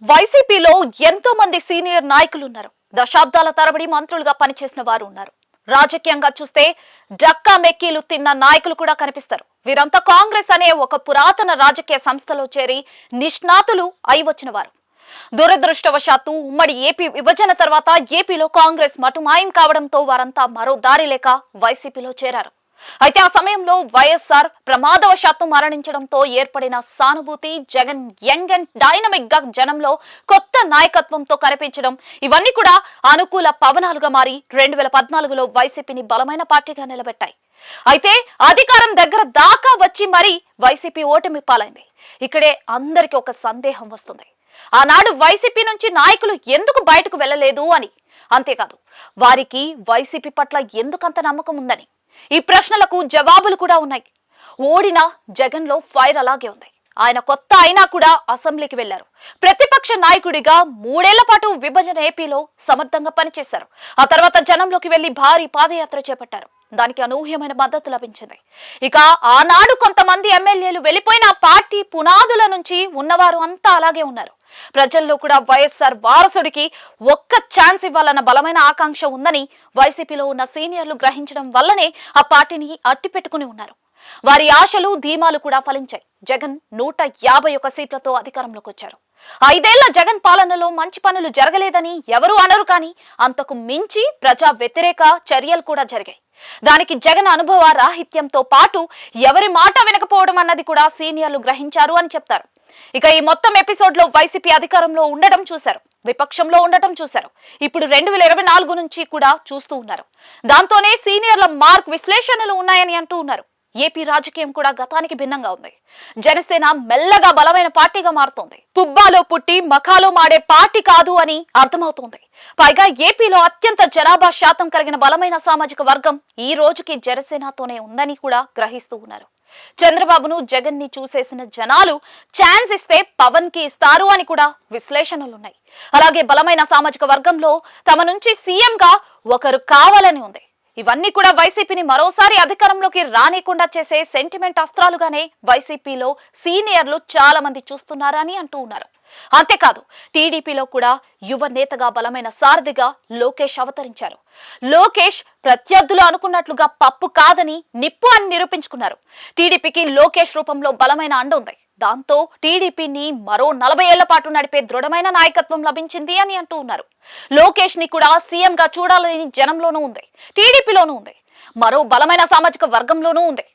వైసీపీలో ఎంతో మంది సీనియర్ నాయకులు ఉన్నారు. దశాబ్దాల తరబడి మంత్రులుగా పనిచేసిన వారు ఉన్నారు. రాజకీయంగా చూస్తే డక్కా మెక్కీలు తిన్న నాయకులు కూడా కనిపిస్తారు. వీరంతా కాంగ్రెస్ అనే ఒక పురాతన రాజకీయ సంస్థలో చేరి నిష్ణాతులు అయి వచ్చిన వారు. దురదృష్టవశాత్తు ఉమ్మడి ఏపీ విభజన తర్వాత ఏపీలో కాంగ్రెస్ మటుమాయం కావడంతో వారంతా మరో దారి లేక వైసీపీలో చేరారు. అయితే ఆ సమయంలో వైఎస్ఆర్ ప్రమాదవశాత్తు మరణించడంతో ఏర్పడిన సానుభూతి, జగన్ యంగ్ అండ్ డైనమిక్ గా జనంలో కొత్త నాయకత్వంతో కనిపించడం, ఇవన్నీ కూడా అనుకూల పవనాలుగా మారి 2014లో వైసీపీని బలమైన పార్టీగా నిలబెట్టాయి. అయితే అధికారం దగ్గర దాకా వచ్చి మరీ వైసీపీ ఓటమి పాలైంది. ఇక్కడే అందరికీ ఒక సందేహం వస్తుంది. ఆనాడు వైసీపీ నుంచి నాయకులు ఎందుకు బయటకు వెళ్ళలేదు అని, అంతేకాదు వారికి వైసీపీ పట్ల ఎందుకంత నమ్మకం ఉందని. ఈ ప్రశ్నలకు జవాబులు కూడా ఉన్నాయి. ఓడిన జగన్ లో ఫైర్ అలాగే ఉంది. ఆయన కొత్త అయినా కూడా అసెంబ్లీకి వెళ్లారు. ప్రతిపక్ష నాయకుడిగా 3 ఏళ్ల పాటు విభజన ఏపీలో సమర్థంగా పనిచేశారు. ఆ తర్వాత జనంలోకి వెళ్లి భారీ పాదయాత్ర చేపట్టారు. దానికి అనూహ్యమైన మద్దతు లభించింది. ఇక ఆనాడు కొంతమంది ఎమ్మెల్యేలు వెళ్లిపోయిన పార్టీ పునాదుల నుంచి ఉన్నవారు అంతా అలాగే ఉన్నారు. ప్రజల్లో కూడా వైఎస్ఆర్ వారసుడికి ఒక్క ఛాన్స్ ఇవ్వాలన్న బలమైన ఆకాంక్ష ఉందని వైసీపీలో ఉన్న సీనియర్లు గ్రహించడం వల్లనే ఆ పార్టీని అట్టిపెట్టుకుని ఉన్నారు. వారి ఆశలు ధీమాలు కూడా ఫలించాయి. జగన్ 151 సీట్లతో అధికారంలోకి వచ్చారు. 5 ఏళ్ల జగన్ పాలనలో మంచి పనులు జరగలేదని ఎవరు అనరు, కానీ అంతకు మించి ప్రజా వ్యతిరేక చర్యలు కూడా జరిగాయి. దానికి జగన్ అనుభవ రాహిత్యంతో పాటు ఎవరి మాట వినకపోవడం అన్నది కూడా సీనియర్లు గ్రహించారు అని చెప్తారు. ఇక ఈ మొత్తం ఎపిసోడ్ లో వైసీపీ అధికారంలో ఉండడం చూశారు, విపక్షంలో ఉండటం చూశారు. ఇప్పుడు 2024 నుంచి కూడా చూస్తూ ఉన్నారు. దాంతోనే సీనియర్ల మార్క్ విశ్లేషణలు ఉన్నాయని అంటూ ఉన్నారు. ఏపీ రాజకీయం కూడా గతానికి భిన్నంగా ఉంది. జనసేన మెల్లగా బలమైన పార్టీగా మారుతోంది. పుబ్బాలో పుట్టి మఖాలో మాడే పార్టీ కాదు అని అర్థమవుతోంది. పైగా ఏపీలో అత్యంత జనాభా శాతం కలిగిన బలమైన సామాజిక వర్గం ఈ రోజుకి జనసేనతోనే ఉందని కూడా గ్రహిస్తూ ఉన్నారు. చంద్రబాబును జగన్ ని చూసేసిన జనాలు ఛాన్స్ ఇస్తే పవన్ కి ఇస్తారు అని కూడా విశ్లేషణలున్నాయి. అలాగే బలమైన సామాజిక వర్గంలో తమ నుంచి సీఎం గా ఒకరు కావాలని ఉంది. ఇవన్నీ కూడా వైసీపీని మరోసారి అధికారంలోకి రానికుండా చేసే సెంటిమెంట్ అస్త్రాలుగానే వైసీపీలో సీనియర్లు చాలా మంది చూస్తున్నారని అంటూ ఉన్నారు. అంతేకాదు టీడీపీలో కూడా యువ నేతగా బలమైన సారథిగా లోకేష్ అవతరించారు. లోకేష్ ప్రత్యర్థులు అనుకున్నట్లుగా పప్పు కాదని నిప్పు అని నిరూపించుకున్నారు. టీడీపీకి లోకేష్ రూపంలో బలమైన అండ ఉంది. దాంతో టీడీపీని మరో 40 ఏళ్ల పాటు నడిపే దృఢమైన నాయకత్వం లభించింది అని అంటూ ఉన్నారు. లోకేష్ ని కూడా సీఎం గా చూడాలని జనంలోనూ ఉంది, టీడీపీలోనూ ఉంది, మరో బలమైన సామాజిక వర్గంలోనూ ఉంది.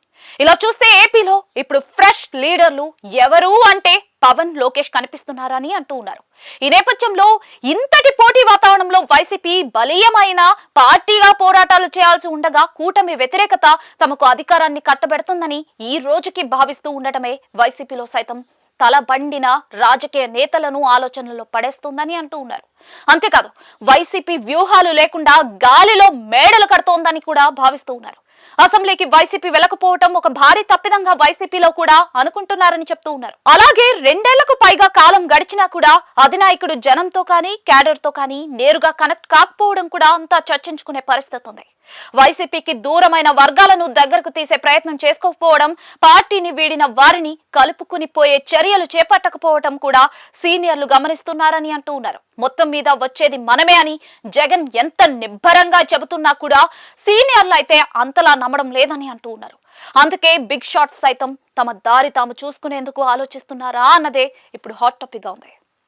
ఇలా చూస్తే ఏపీలో ఇప్పుడు ఫ్రెష్ లీడర్లు ఎవరు అంటే పవన్, లోకేష్ కనిపిస్తున్నారని అంటూ ఉన్నారు. ఈ నేపథ్యంలో ఇంతటి పోటీ వాతావరణంలో వైసీపీ బలీయమైన పార్టీగా పోరాటాలు చేయాల్సి ఉండగా కూటమి వ్యతిరేకత తమకు అధికారాన్ని కట్టబెడుతుందని ఈ రోజుకి భావిస్తూ ఉండటమే వైసీపీలో సైతం తలబండిన రాజకీయ నేతలను ఆలోచనలో పడేస్తుందని అంటూ ఉన్నారు. అంతేకాదు వైసీపీ వ్యూహాలు లేకుండా గాలిలో మేడలు కడుతోందని కూడా భావిస్తూ ఉన్నారు. అసెంబ్లీకి వైసీపీ వెళ్ళకపోవటం ఒక భారీ తప్పిదంగా వైసీపీలో కూడా అనుకుంటున్నారని చెప్తూ ఉన్నారు. అలాగే 2 ఏళ్లకు పైగా కాలం గడిచినా కూడా అధినాయకుడు జనంతో కానీ క్యాడర్ తో కానీ నేరుగా కనెక్ట్ కాకపోవడం కూడా అంతా చర్చించుకునే పరిస్థితి ఉంది. వైసీపీకి దూరమైన వర్గాలను దగ్గరకు తీసే ప్రయత్నం చేసుకోకపోవడం, పార్టీని వీడిన వారిని కలుపుకుని పోయే చర్యలు చేపట్టకపోవడం కూడా సీనియర్లు గమనిస్తున్నారని అంటూ ఉన్నారు. మొత్తం మీద వచ్చేది మనమే అని జగన్ ఎంత నిబ్బరంగా చెబుతున్నా కూడా సీనియర్లు అయితే అంతలా నమ్మడం లేదని అంటూ ఉన్నారు. అందుకే బిగ్ షాట్స్ సైతం తమ దారి తాము చూసుకునేందుకు ఆలోచిస్తున్నారా అన్నదే ఇప్పుడు హాట్ టాపిక్ గా ఉంది.